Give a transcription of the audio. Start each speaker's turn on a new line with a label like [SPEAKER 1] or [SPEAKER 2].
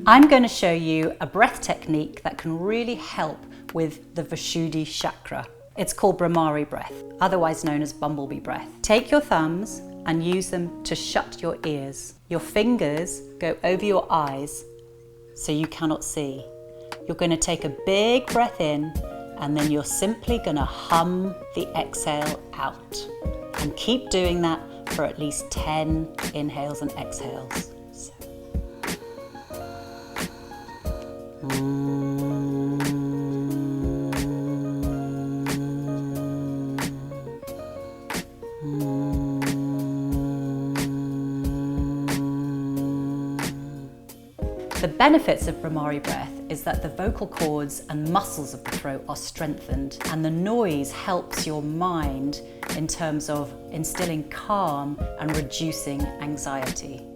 [SPEAKER 1] I'm going to show you a breath technique that can really help with the vishudi chakra. It's called Bhramari breath, otherwise known as bumblebee breath. Take your thumbs and use them to shut your ears. Your fingers go over your eyes so you cannot see. You're going to take a big breath in and then you're simply going to hum the exhale out. And keep doing that for at least 10 inhales and exhales. The benefits of Bhramari breath is that the vocal cords and muscles of the throat are strengthened, and the noise helps your mind in terms of instilling calm and reducing anxiety.